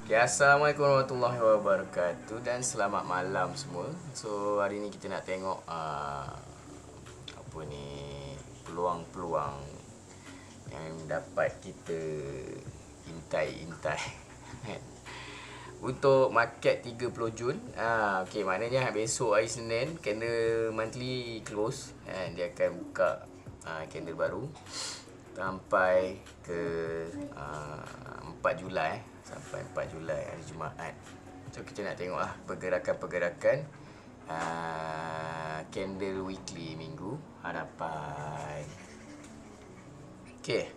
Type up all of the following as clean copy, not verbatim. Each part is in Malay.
Okay, Assalamualaikum warahmatullahi wabarakatuh dan selamat malam semua. So hari ni kita nak tengok apa ni, peluang-peluang yang dapat kita intai untuk market 30 Jun. Okay, maknanya besok hari Senin candle monthly close and dia akan buka candle baru sampai ke 4 Julai sampai 4 Julai hari Jumaat. So kita nak tengok pergerakan-pergerakan candle weekly minggu hadapan. Okay.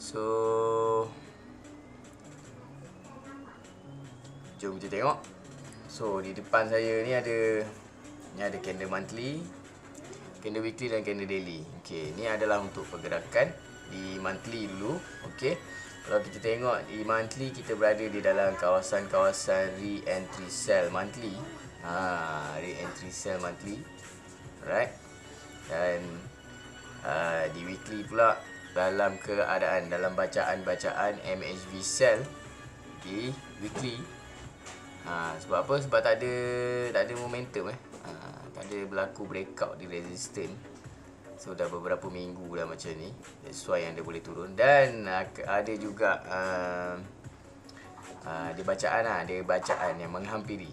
So jom kita tengok. So di depan saya ni ada candle monthly, candle weekly dan candle daily. Okey, ni adalah untuk pergerakan di monthly dulu. Okey. Kalau kita tengok di monthly, kita berada di dalam kawasan-kawasan re-entry sell monthly. Re-entry sell monthly. Alright. Dan di weekly pula dalam bacaan MHV sell di weekly. Sebab apa? Sebab tak ada momentum tak ada berlaku breakout di resistance. So dah beberapa minggu dah macam ni. That's why yang dia boleh turun. Dan ada juga dia bacaan yang menghampiri.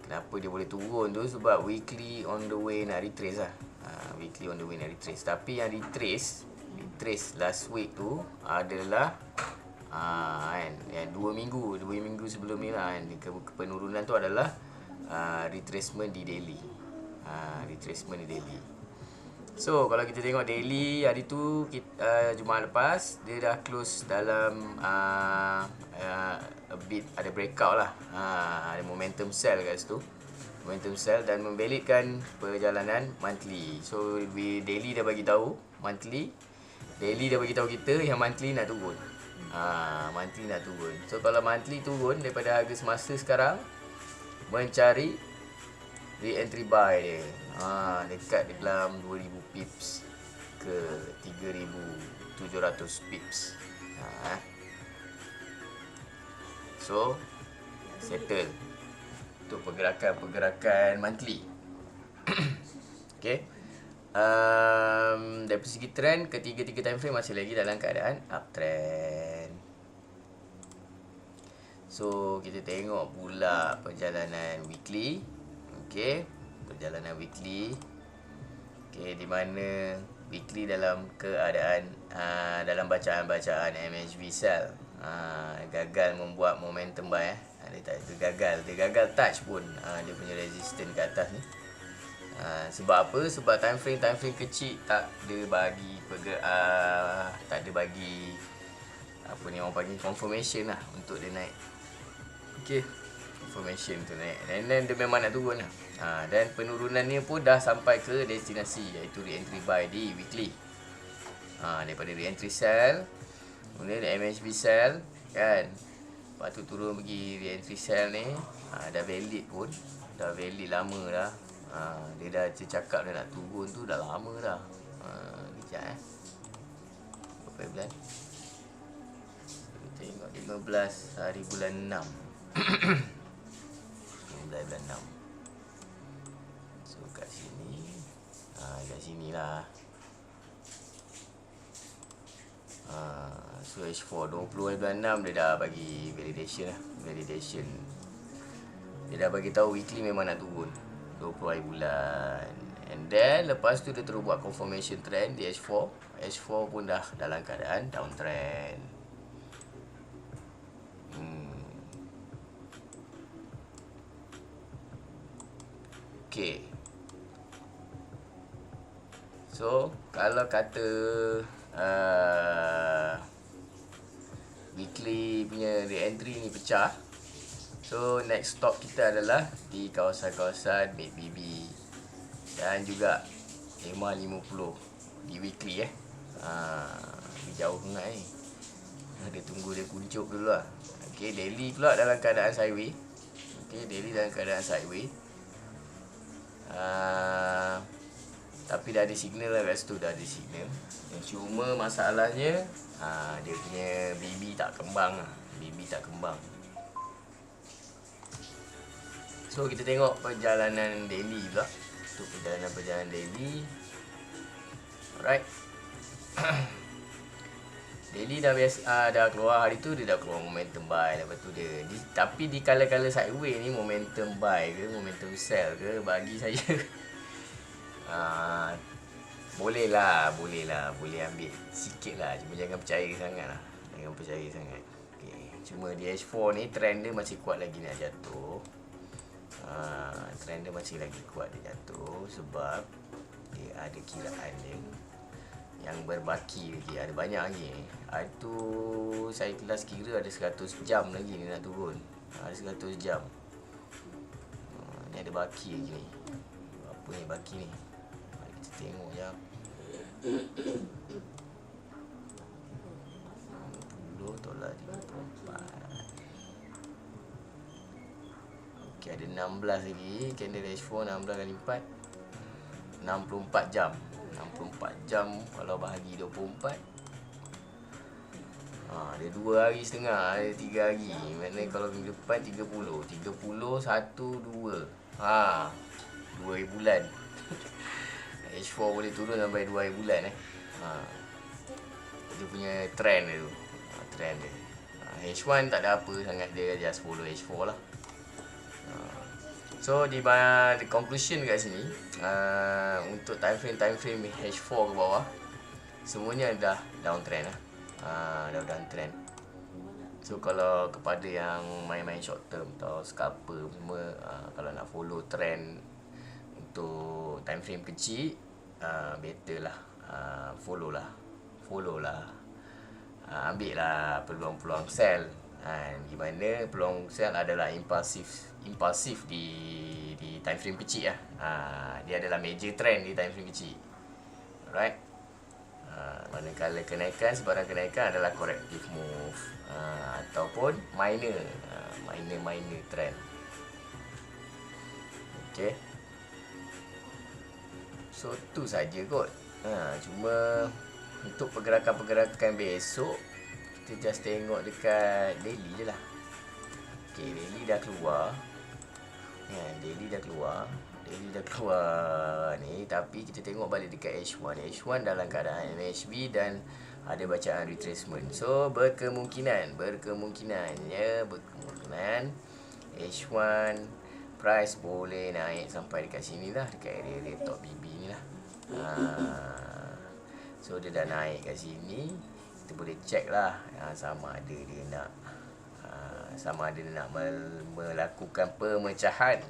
Kenapa dia boleh turun tu? Sebab weekly on the way nak retrace lah. Weekly on the way nak retrace. Tapi yang retrace last week tu adalah yang 2 minggu sebelum ni lah kan. Penurunan tu adalah retracement di daily. So kalau kita tengok daily hari tu Jumaat lepas dia dah close dalam a bit ada breakout lah. Ada momentum sell kat situ. Momentum sell dan membelitkan perjalanan monthly. So daily dah bagi tahu daily dah bagi tahu kita yang monthly nak turun. Monthly nak turun. So kalau monthly turun daripada harga semasa sekarang, mencari re-entry buy dia. Dekat dalam 2000 pips ke 3700 pips. So settle untuk pergerakan monthly. Okay. Dari segi trend, ketiga-tiga time frame masih lagi dalam keadaan uptrend. So kita tengok pula perjalanan weekly. Okay, perjalanan weekly. Okay, di mana weekly dalam keadaan dalam bacaan-bacaan MHV sell gagal membuat momentum buy. Dia gagal touch pun dia punya resistance ke atas ni. Sebab apa? Sebab time frame kecil tak ada bagi apa ni orang panggil confirmation lah untuk dia naik. Okay, confirmation tu naik. Dan dia memang nak turun lah. Dan penurunannya pun dah sampai ke destinasi, iaitu re-entry buy di weekly. Daripada re-entry sell, kemudian MHB sell kan. Lepas tu turun pergi re-entry sell ni. Dah valid pun. Dah valid lama dah. Dia dah cakap dia nak turun tu dah lama dah. Kejap berapa bulan? Kita tengok 15 hari bulan 6. 15 bulan 6. So kat sini kat sini lah. So H4 20 hari bulan 6 dia dah bagi validation lah. Dia dah bagi tahu weekly memang nak turun 20 hari bulan. And then lepas tu dia terus buat confirmation trend di H4. H4 pun dah dalam keadaan downtrend. Okay. So kalau kata weekly punya re-entry ni pecah, so next stop kita adalah di kawasan-kawasan MACD dan juga EMA 50 di weekly Dia jauh sangat ni. Dia tunggu dia kuncup dulu lah. Okay, daily pula dalam keadaan sideways. Okay, daily dalam keadaan sideways. Tapi dah ada signal lah kat situ, dah ada signal. Cuma masalahnya dia punya BB tak kembang lah. BB tak kembang. So kita tengok perjalanan daily pula. Untuk perjalanan daily. Alright. Daily dah biasa, dah keluar hari tu dia dah keluar momentum buy. Lepas tu dia tapi di kala-kala sideway ni momentum buy ke momentum sell ke bagi saya boleh ambil sikit lah. Cuma jangan percaya sangat lah. Okay. Cuma di H4 ni trend dia masih kuat lagi nak jatuh. Trend dia masih lagi kuat dia jatuh sebab dia ada kiraan dia yang berbaki lagi, ada banyak lagi. Itu saya kelas kira ada 100 jam lagi ni nak turun. Ada 100 jam. Ni ada baki lagi ni. Apa ni baki ni? Mari kita tengok jap. 10 tolak 54. Okay, ada 16 lagi. Candle H4 16 kali 4 64 jam. 64 jam kalau bahagi 24. Ada 2 hari setengah, ada 3 hari. Maknanya kalau minggu depan 30. 30 1 2. 2 hari bulan. H4 boleh turun sampai 2 hari bulan Dia punya trend dia tu. Trend dia. H1 tak ada apa sangat, dia just follow H4 lah. So di conclusion kat sini, untuk time frame H4 ke bawah semuanya dah downtrend lah. Dah downtrend. So kalau kepada yang main-main short term atau scalper semua, kalau nak follow trend untuk time frame kecil, better lah, follow lah. Ambil lah peluang-peluang sell. Di mana peluang sell adalah impulsif di time frame kecil lah. Dia adalah major trend di time frame kecil. Alright. Manakala kenaikan, sebarang kenaikan adalah corrective move, ataupun minor trend. Okay. So tu saja kot. Cuma untuk pergerakan besok, kita just tengok dekat daily je lah. Okay, daily dah keluar. Daily dah keluar ni. Tapi kita tengok balik dekat H1. H1 dalam keadaan MHB dan ada bacaan retracement. So berkemungkinan H1 price boleh naik sampai dekat sini lah, dekat area top BB ni lah. So dia dah naik kat sini, kita boleh check lah sama ada dia nak melakukan pemecahan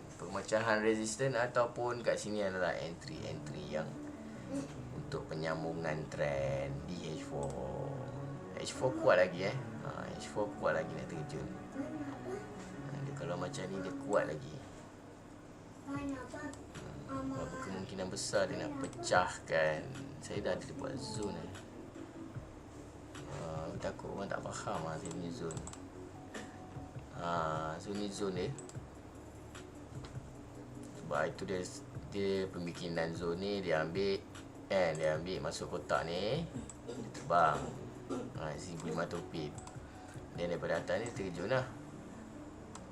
resistance ataupun kat sini adalah entry yang untuk penyambungan trend di H4. H4 kuat lagi H4 kuat lagi nak terjun. Dia kalau macam ni dia kuat lagi. Berapa kemungkinan besar dia nak pecahkan. Saya dah ada buat zone takut orang tak faham saya punya zone. So ni zone dia. Sebab itu dia pembikinan zone ni dia ambil masuk kotak ni, dia terbang 1,500 pip. Dan daripada atas ni terjun lah.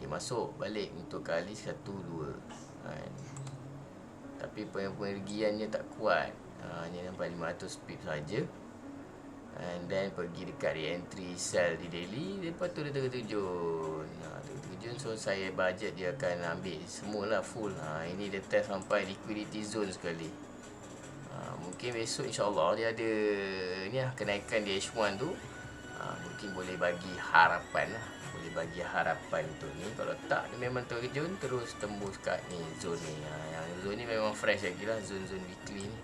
Dia masuk balik untuk kali 1, 2. Tapi pemergiannya tak kuat. Hanya sampai 500 pip saja. And then pergi dekat re-entry sell di daily. Lepas tu dia terjun. So saya budget dia akan ambil semualah full. Ini dia test sampai liquidity zone sekali. Mungkin besok insyaAllah dia ada ni lah, kenaikan di H1 tu. Mungkin boleh bagi harapan lah. Untuk ni. Kalau tak, dia memang terjun terus tembus kat ni zone ni. Yang zone ni memang fresh lagi lah, zone weekly ni.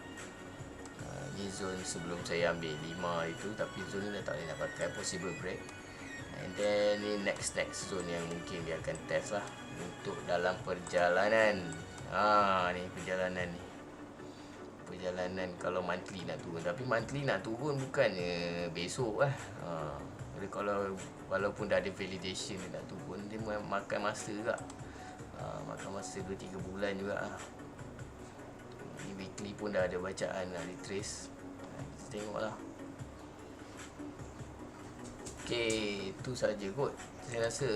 Ni zone sebelum saya ambil 5 itu, tapi zone ni dah tak boleh nak pakai, possible break. And then ni next zone yang mungkin dia akan test lah untuk dalam perjalanan. Ni perjalanan kalau monthly nak turun. Tapi monthly nak turun bukannya besok lah. Jadi kalau walaupun dah ada validation dia nak turun, dia makan masa juga. Makan masa 2-3 bulan juga lah. weekly pun dah ada bacaan dah retrace. Kita tengoklah. Okay, itu saja kot saya rasa.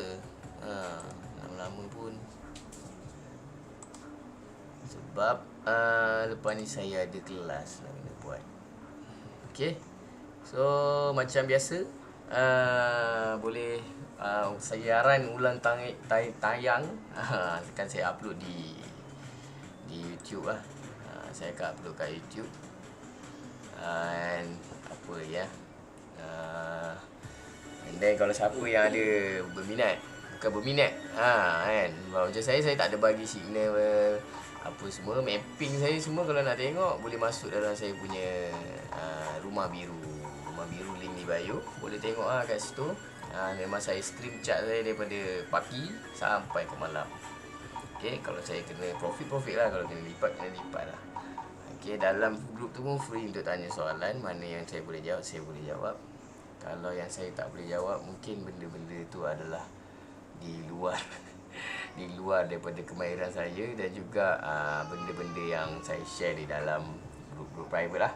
Lama-lama pun. Sebab lepas ni saya ada kelas nak kena buat. Okay. So macam biasa, boleh saya aran ulang tayang akan saya upload di YouTube lah. Saya akan upload kat YouTube. And apa ya, and then kalau siapa yang ada berminat, bukan berminat, kan, macam saya tak ada bagi signal apa semua, mapping saya semua. Kalau nak tengok boleh masuk dalam saya punya rumah biru link di bio, boleh tengok kat situ. Memang saya stream chat saya daripada pagi sampai ke malam. Okay, kalau saya kena profit lah, kalau kena lipat lah. Okay, dalam grup tu pun free untuk tanya soalan, mana yang saya boleh jawab, saya boleh jawab. Kalau yang saya tak boleh jawab, mungkin benda-benda tu adalah di luar di luar daripada kemahiran saya, dan juga benda-benda yang saya share di dalam grup-grup private lah.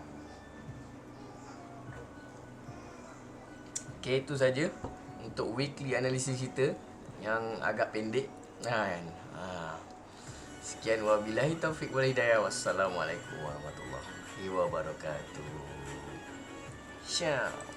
Okay, itu saja untuk weekly analisis kita yang agak pendek kan. Sekian, wabillahi taufiq wal hidayah. Wassalamualaikum warahmatullahi wabarakatuh. Ciao.